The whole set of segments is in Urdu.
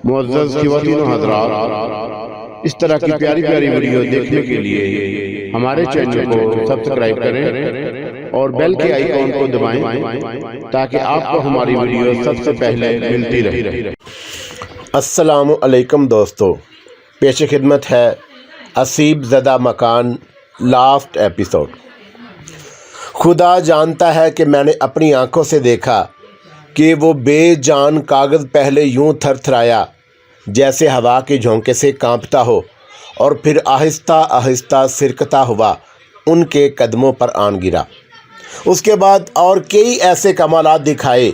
معزز خواتین و حضرات، اس طرح کی پیاری پیاری ویڈیو دیکھنے کے لیے ہمارے چینل کو سبسکرائب کریں اور بیل کے آئیکن کو دبائیں تاکہ آپ کو ہماری ویڈیو سب سے پہلے ملتی رہے۔ السلام علیکم دوستو، پیش خدمت ہے اسیب زدہ مکان لاسٹ ایپیسوڈ۔ خدا جانتا ہے کہ میں نے اپنی آنکھوں سے دیکھا کہ وہ بے جان کاغذ پہلے یوں تھر تھرایا جیسے ہوا کے جھونکے سے کانپتا ہو، اور پھر آہستہ آہستہ سرکتا ہوا ان کے قدموں پر آن گرا۔ اس کے بعد اور کئی ایسے کمالات دکھائے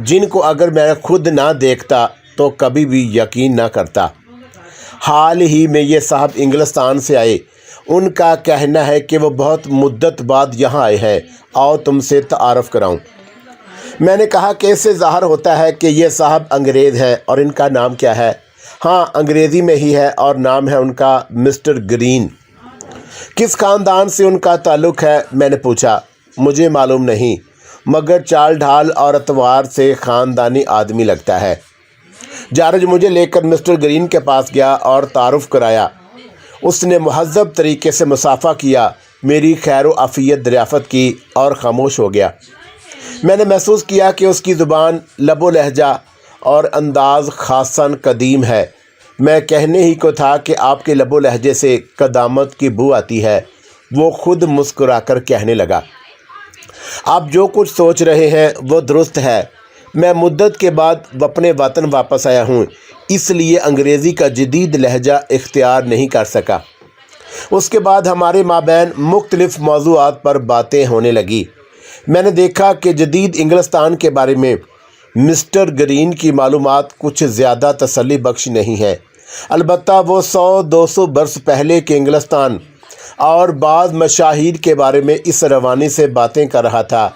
جن کو اگر میں خود نہ دیکھتا تو کبھی بھی یقین نہ کرتا۔ حال ہی میں یہ صاحب انگلستان سے آئے۔ ان کا کہنا ہے کہ وہ بہت مدت بعد یہاں آئے ہیں، آؤ تم سے تعارف کراؤں۔ میں نے کہا کہ اس سے ظاہر ہوتا ہے کہ یہ صاحب انگریز ہیں، اور ان کا نام کیا ہے؟ ہاں، انگریزی میں ہی ہے اور نام ہے ان کا مسٹر گرین۔ کس خاندان سے ان کا تعلق ہے؟ میں نے پوچھا۔ مجھے معلوم نہیں، مگر چال ڈھال اور اتوار سے خاندانی آدمی لگتا ہے۔ جارج مجھے لے کر مسٹر گرین کے پاس گیا اور تعارف کرایا۔ اس نے مہذب طریقے سے مصافحہ کیا، میری خیر و عافیت دریافت کی اور خاموش ہو گیا۔ میں نے محسوس کیا کہ اس کی زبان، لب و لہجہ اور انداز خاصاً قدیم ہے۔ میں کہنے ہی کو تھا کہ آپ کے لب و لہجے سے قدامت کی بو آتی ہے۔ وہ خود مسکرا کر کہنے لگا، آپ جو کچھ سوچ رہے ہیں وہ درست ہے۔ میں مدت کے بعد اپنے وطن واپس آیا ہوں، اس لیے انگریزی کا جدید لہجہ اختیار نہیں کر سکا۔ اس کے بعد ہمارے مابین مختلف موضوعات پر باتیں ہونے لگی۔ میں نے دیکھا کہ جدید انگلستان کے بارے میں مسٹر گرین کی معلومات کچھ زیادہ تسلی بخش نہیں ہے۔ البتہ وہ 100-200 برس پہلے کے انگلستان اور بعض مشاہیر کے بارے میں اس روانی سے باتیں کر رہا تھا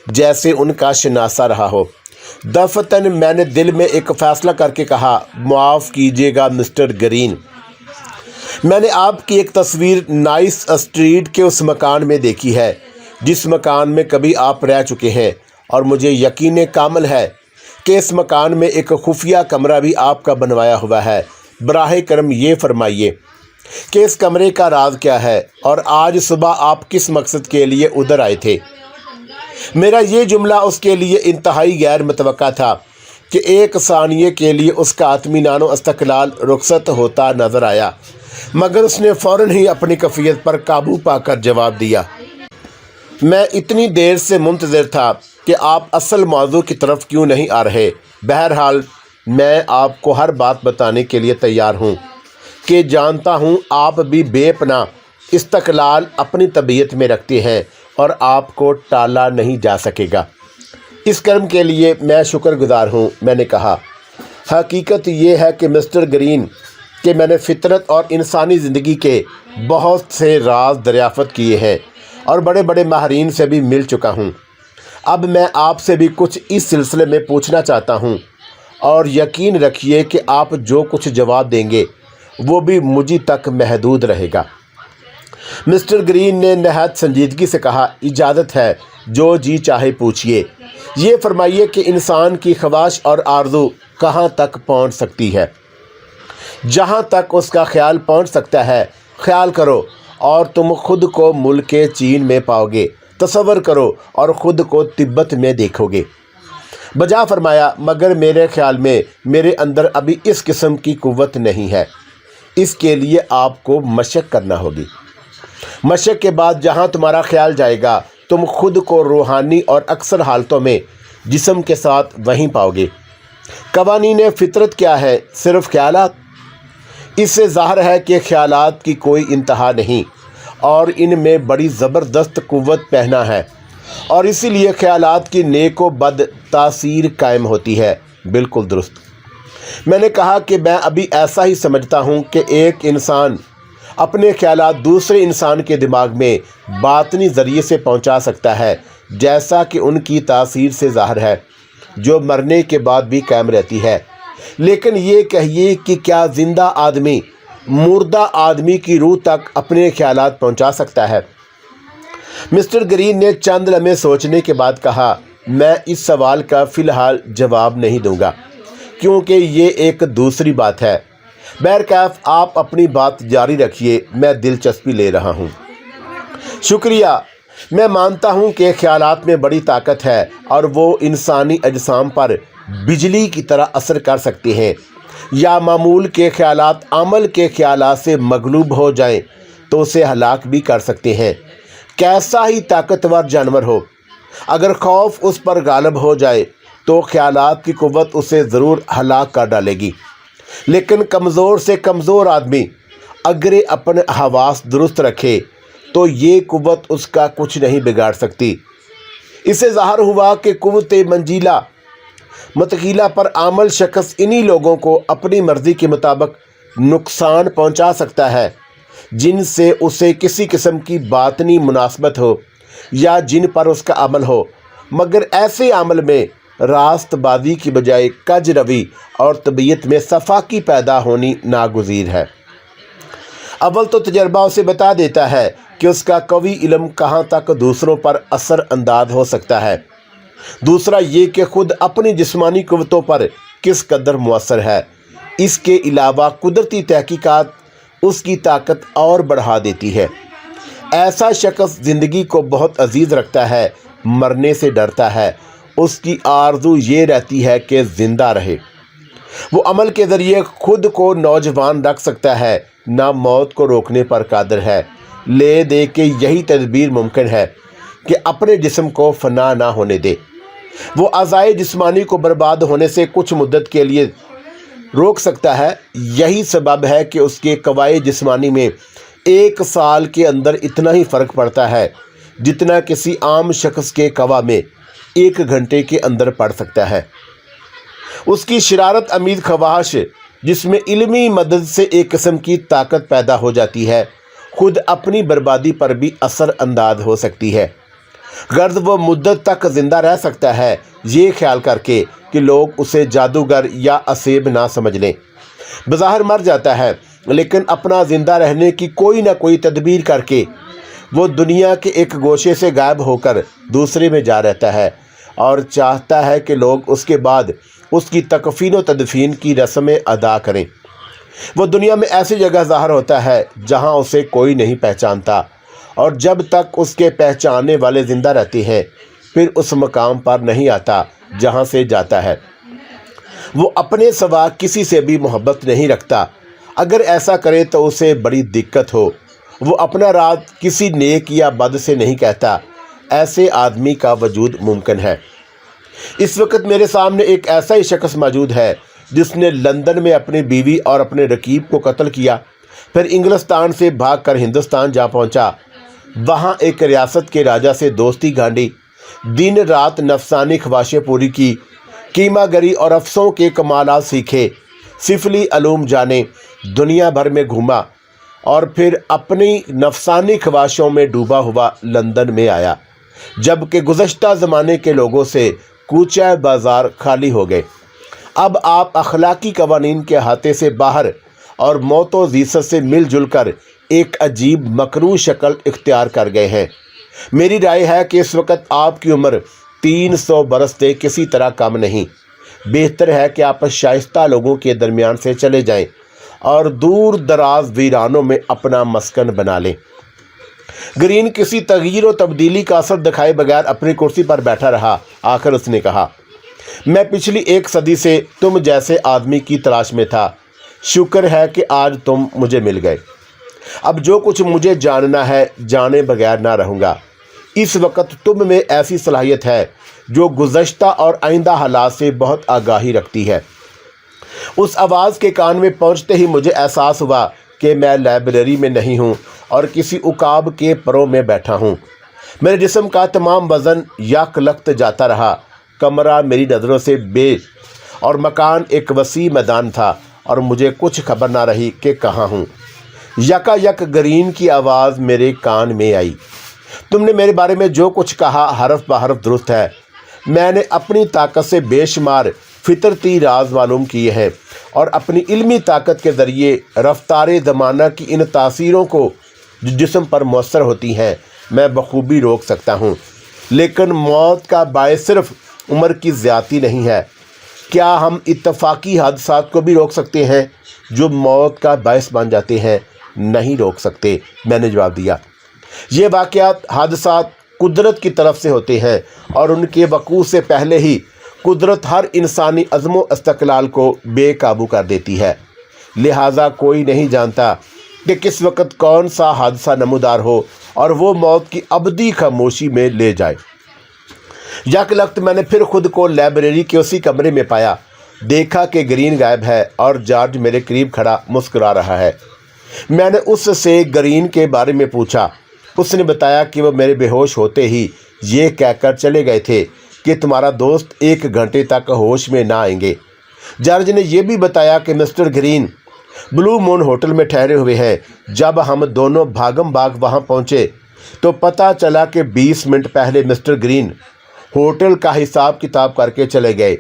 جیسے ان کا شناسہ رہا ہو۔ دفتن میں نے دل میں ایک فیصلہ کر کے کہا، معاف کیجیے گا مسٹر گرین، میں نے آپ کی ایک تصویر نائس اسٹریٹ کے اس مکان میں دیکھی ہے جس مکان میں کبھی آپ رہ چکے ہیں، اور مجھے یقین کامل ہے کہ اس مکان میں ایک خفیہ کمرہ بھی آپ کا بنوایا ہوا ہے۔ براہ کرم یہ فرمائیے کہ اس کمرے کا راز کیا ہے، اور آج صبح آپ کس مقصد کے لیے ادھر آئے تھے؟ میرا یہ جملہ اس کے لیے انتہائی غیر متوقع تھا کہ ایک ثانیے کے لیے اس کا اطمینان و استقلال رخصت ہوتا نظر آیا، مگر اس نے فوراً ہی اپنی کیفیت پر قابو پا کر جواب دیا، میں اتنی دیر سے منتظر تھا کہ آپ اصل موضوع کی طرف کیوں نہیں آ رہے۔ بہرحال میں آپ کو ہر بات بتانے کے لیے تیار ہوں کہ جانتا ہوں آپ بھی بے پناہ استقلال اپنی طبیعت میں رکھتے ہیں اور آپ کو ٹالا نہیں جا سکے گا۔ اس کرم کے لیے میں شکر گزار ہوں۔ میں نے کہا، حقیقت یہ ہے کہ مسٹر گرین کہ میں نے فطرت اور انسانی زندگی کے بہت سے راز دریافت کیے ہیں اور بڑے بڑے ماہرین سے بھی مل چکا ہوں۔ اب میں آپ سے بھی کچھ اس سلسلے میں پوچھنا چاہتا ہوں، اور یقین رکھیے کہ آپ جو کچھ جواب دیں گے وہ بھی مجھے تک محدود رہے گا۔ مسٹر گرین نے نہایت سنجیدگی سے کہا، اجازت ہے، جو جی چاہے پوچھیے۔ یہ فرمائیے کہ انسان کی خواہش اور آرزو کہاں تک پہنچ سکتی ہے؟ جہاں تک اس کا خیال پہنچ سکتا ہے۔ خیال کرو اور تم خود کو ملک چین میں پاؤ گے، تصور کرو اور خود کو تبت میں دیکھو گے۔ بجا فرمایا، مگر میرے خیال میں میرے اندر ابھی اس قسم کی قوت نہیں ہے۔ اس کے لیے آپ کو مشق کرنا ہوگی۔ مشق کے بعد جہاں تمہارا خیال جائے گا تم خود کو روحانی اور اکثر حالتوں میں جسم کے ساتھ وہیں پاؤ گے۔ قوانین فطرت کیا ہے؟ صرف خیالات۔ اس سے ظاہر ہے کہ خیالات کی کوئی انتہا نہیں، اور ان میں بڑی زبردست قوت پہنا ہے، اور اسی لیے خیالات کی نیک و بد تاثیر قائم ہوتی ہے۔ بالکل درست۔ میں نے کہا کہ میں ابھی ایسا ہی سمجھتا ہوں کہ ایک انسان اپنے خیالات دوسرے انسان کے دماغ میں باطنی ذریعے سے پہنچا سکتا ہے، جیسا کہ ان کی تاثیر سے ظاہر ہے، جو مرنے کے بعد بھی قائم رہتی ہے۔ لیکن یہ کہیے کہ کیا زندہ آدمی مردہ آدمی کی روح تک اپنے خیالات پہنچا سکتا ہے؟ مسٹر گرین نے چند لمحے سوچنے کے بعد کہا، میں اس سوال کا فی الحال جواب نہیں دوں گا، کیونکہ یہ ایک دوسری بات ہے۔ بہرکیف آپ اپنی بات جاری رکھیے، میں دلچسپی لے رہا ہوں۔ شکریہ۔ میں مانتا ہوں کہ خیالات میں بڑی طاقت ہے اور وہ انسانی اجسام پر بجلی کی طرح اثر کر سکتے ہیں، یا معمول کے خیالات عمل کے خیالات سے مغلوب ہو جائیں تو اسے ہلاک بھی کر سکتے ہیں۔ کیسا ہی طاقتور جانور ہو، اگر خوف اس پر غالب ہو جائے تو خیالات کی قوت اسے ضرور ہلاک کر ڈالے گی، لیکن کمزور سے کمزور آدمی اگر اپنے حواس درست رکھے تو یہ قوت اس کا کچھ نہیں بگاڑ سکتی۔ اس سے ظاہر ہوا کہ قوت منجیلہ متقیلہ پر عامل شخص انہی لوگوں کو اپنی مرضی کے مطابق نقصان پہنچا سکتا ہے جن سے اسے کسی قسم کی باطنی مناسبت ہو یا جن پر اس کا عمل ہو، مگر ایسے عمل میں راست بازی کی بجائے کج روی اور طبیعت میں صفاقی پیدا ہونی ناگزیر ہے۔ اول تو تجربہ اسے بتا دیتا ہے کہ اس کا قوی علم کہاں تک دوسروں پر اثر انداز ہو سکتا ہے، دوسرا یہ کہ خود اپنی جسمانی قوتوں پر کس قدر مؤثر ہے۔ اس کے علاوہ قدرتی تحقیقات اس کی طاقت اور بڑھا دیتی ہے۔ ایسا شخص زندگی کو بہت عزیز رکھتا ہے، مرنے سے ڈرتا ہے، اس کی آرزو یہ رہتی ہے کہ زندہ رہے۔ وہ عمل کے ذریعے خود کو نوجوان رکھ سکتا ہے، نہ موت کو روکنے پر قادر ہے، لے دے کہ یہی تدبیر ممکن ہے کہ اپنے جسم کو فنا نہ ہونے دے۔ وہ اعضائے جسمانی کو برباد ہونے سے کچھ مدت کے لیے روک سکتا ہے۔ یہی سبب ہے کہ اس کے قوائے جسمانی میں 1 سال کے اندر اتنا ہی فرق پڑتا ہے جتنا کسی عام شخص کے قوا میں 1 گھنٹے کے اندر پڑ سکتا ہے۔ اس کی شرارت امید خواہش، جس میں علمی مدد سے ایک قسم کی طاقت پیدا ہو جاتی ہے، خود اپنی بربادی پر بھی اثر انداز ہو سکتی ہے۔ غرض وہ مدت تک زندہ رہ سکتا ہے، یہ خیال کر کے کہ لوگ اسے جادوگر یا اسیب نہ سمجھ لیں۔ بظاہر مر جاتا ہے، لیکن اپنا زندہ رہنے کی کوئی نہ کوئی تدبیر کر کے وہ دنیا کے ایک گوشے سے غائب ہو کر دوسرے میں جا رہتا ہے اور چاہتا ہے کہ لوگ اس کے بعد اس کی تکفین و تدفین کی رسمیں ادا کریں۔ وہ دنیا میں ایسی جگہ ظاہر ہوتا ہے جہاں اسے کوئی نہیں پہچانتا، اور جب تک اس کے پہچاننے والے زندہ رہتے ہیں پھر اس مقام پر نہیں آتا جہاں سے جاتا ہے۔ وہ اپنے سوا کسی سے بھی محبت نہیں رکھتا، اگر ایسا کرے تو اسے بڑی دقت ہو۔ وہ اپنا راز کسی نیک یا بد سے نہیں کہتا۔ ایسے آدمی کا وجود ممکن ہے۔ اس وقت میرے سامنے ایک ایسا ہی شخص موجود ہے جس نے لندن میں اپنی بیوی اور اپنے رقیب کو قتل کیا، پھر انگلستان سے بھاگ کر ہندوستان جا پہنچا، وہاں ایک ریاست کے راجا سے دوستی گھانڈی، دن رات نفسانی خواہشیں پوری کی، کیما گری اور افسوں کے کمالات سیکھے، سفلی علوم جانے، دنیا بھر میں گھوما، اور پھر اپنی نفسانی خواہشوں میں ڈوبا ہوا لندن میں آیا، جبکہ گزشتہ زمانے کے لوگوں سے کوچہ بازار خالی ہو گئے۔ اب آپ اخلاقی قوانین کے احاطے سے باہر اور موت و زیست سے مل جل کر ایک عجیب مکروہ شکل اختیار کر گئے ہیں۔ میری رائے ہے کہ اس وقت آپ کی عمر 300 برس سے کسی طرح کم نہیں۔ بہتر ہے کہ آپ شائستہ لوگوں کے درمیان سے چلے جائیں اور دور دراز ویرانوں میں اپنا مسکن بنا لیں۔ گرین کسی تغییر و تبدیلی کا اثر دکھائے بغیر اپنی کرسی پر بیٹھا رہا۔ آخر اس نے کہا، میں پچھلی 1 صدی سے تم جیسے آدمی کی تلاش میں تھا، شکر ہے کہ آج تم مجھے مل گئے۔ اب جو کچھ مجھے جاننا ہے جانے بغیر نہ رہوں گا۔ اس وقت تم میں ایسی صلاحیت ہے جو گزشتہ اور آئندہ حالات سے بہت آگاہی رکھتی ہے۔ اس آواز کے کان میں پہنچتے ہی مجھے احساس ہوا کہ میں لائبریری میں نہیں ہوں اور کسی عقاب کے پروں میں بیٹھا ہوں۔ میرے جسم کا تمام وزن یک لخت جاتا رہا۔ کمرہ میری نظروں سے بے اور مکان ایک وسیع میدان تھا، اور مجھے کچھ خبر نہ رہی کہ کہاں ہوں۔ یکا یک گرین کی آواز میرے کان میں آئی، تم نے میرے بارے میں جو کچھ کہا حرف بحرف درست ہے۔ میں نے اپنی طاقت سے بے شمار فطرتی راز معلوم کیے ہیں، اور اپنی علمی طاقت کے ذریعے رفتار زمانہ کی ان تاثیروں کو جو جسم پر مؤثر ہوتی ہیں میں بخوبی روک سکتا ہوں۔ لیکن موت کا باعث صرف عمر کی زیادتی نہیں ہے، کیا ہم اتفاقی حادثات کو بھی روک سکتے ہیں جو موت کا باعث بن جاتے ہیں؟ نہیں روک سکتے۔ میں نے جواب دیا، یہ واقعات حادثات قدرت کی طرف سے ہوتے ہیں اور ان کے وقوع سے پہلے ہی قدرت ہر انسانی عزم و استقلال کو بے قابو کر دیتی ہے، لہٰذا کوئی نہیں جانتا کہ کس وقت کون سا حادثہ نمودار ہو اور وہ موت کی ابدی خاموشی میں لے جائے۔ یک لخت میں نے پھر خود کو لائبریری کے اسی کمرے میں پایا، دیکھا کہ گرین غائب ہے اور جارج میرے قریب کھڑا مسکرا رہا ہے۔ میں نے اس سے گرین کے بارے میں پوچھا۔ اس نے بتایا کہ وہ میرے بے ہوش ہوتے ہی یہ کہہ کر چلے گئے تھے کہ تمہارا دوست 1 گھنٹے تک ہوش میں نہ آئیں گے۔ جارج نے یہ بھی بتایا کہ مسٹر گرین بلو مون ہوٹل میں ٹھہرے ہوئے ہیں۔ جب ہم دونوں بھاگم بھاگ وہاں پہنچے تو پتہ چلا کہ 20 منٹ پہلے مسٹر گرین ہوٹل کا حساب کتاب کر کے چلے گئے۔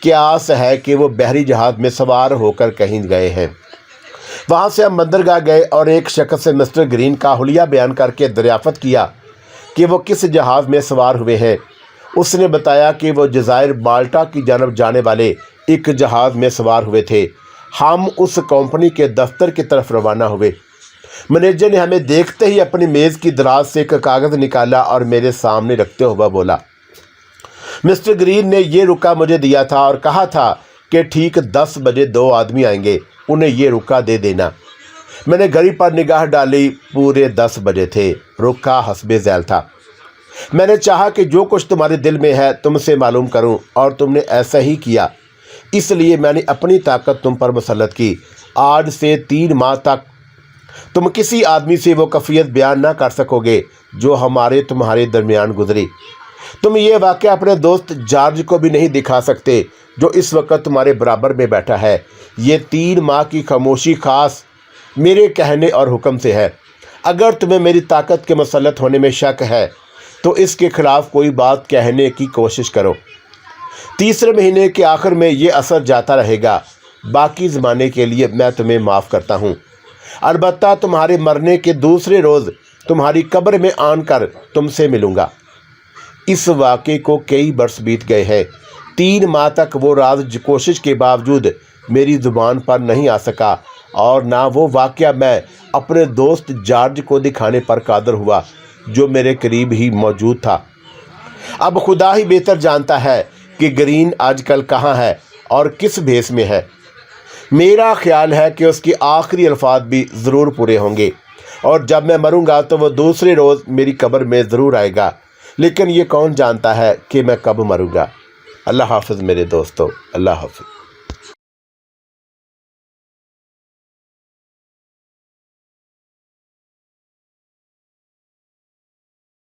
قیاس ہے کہ وہ بحری جہاز میں سوار ہو کر کہیں گئے ہیں۔ وہاں سے ہم بندرگاہ گئے اور ایک شخص سے مسٹر گرین کا حلیہ بیان کر کے دریافت کیا کہ وہ کس جہاز میں سوار ہوئے ہیں۔ اس نے بتایا کہ وہ جزائر مالٹا کی جانب جانے والے ایک جہاز میں سوار ہوئے تھے۔ ہم اس کمپنی کے دفتر کی طرف روانہ ہوئے۔ مینیجر نے ہمیں دیکھتے ہی اپنی میز کی دراز سے ایک کاغذ نکالا اور میرے سامنے رکھتے ہوا بولا، مسٹر گرین نے یہ رکا مجھے دیا تھا اور کہا تھا کہ ٹھیک 10 بجے 2 آدمی آئیں گے، انہیں یہ رکا دے دینا۔ میں نے گھڑی پر نگاہ ڈالی، پورے 10 بجے تھے، رکا حسب ذیل تھا۔ میں نے چاہا کہ جو کچھ تمہارے دل میں ہے تم سے معلوم کروں اور تم نے ایسا ہی کیا، اس لیے میں نے اپنی طاقت تم پر مسلط کی۔ آج سے 3 ماہ تک تم کسی آدمی سے وہ کیفیت بیان نہ کر سکو گے جو تمہارے درمیان گزری۔ تم یہ واقعہ اپنے دوست جارج کو بھی نہیں دکھا سکتے جو اس وقت تمہارے برابر میں بیٹھا ہے۔ یہ 3 ماہ کی خاموشی خاص میرے کہنے اور حکم سے ہے۔ اگر تمہیں میری طاقت کے مسلط ہونے میں شک ہے تو اس کے خلاف کوئی بات کہنے کی کوشش کرو۔ 3 مہینے کے آخر میں یہ اثر جاتا رہے گا، باقی زمانے کے لیے میں تمہیں معاف کرتا ہوں۔ البتہ تمہارے مرنے کے دوسرے روز تمہاری قبر میں آن کر تم سے ملوں گا۔ اس واقعے کو کئی برس بیت گئے ہیں۔ 3 ماہ تک وہ راز کوشش کے باوجود میری زبان پر نہیں آ سکا اور نہ وہ واقعہ میں اپنے دوست جارج کو دکھانے پر قادر ہوا جو میرے قریب ہی موجود تھا۔ اب خدا ہی بہتر جانتا ہے کہ گرین آج کل کہاں ہے اور کس بھیس میں ہے۔ میرا خیال ہے کہ اس کے آخری الفاظ بھی ضرور پورے ہوں گے اور جب میں مروں گا تو وہ دوسرے روز میری قبر میں ضرور آئے گا، لیکن یہ کون جانتا ہے کہ میں کب مروں گا۔ اللہ حافظ میرے دوستو، اللہ حافظ۔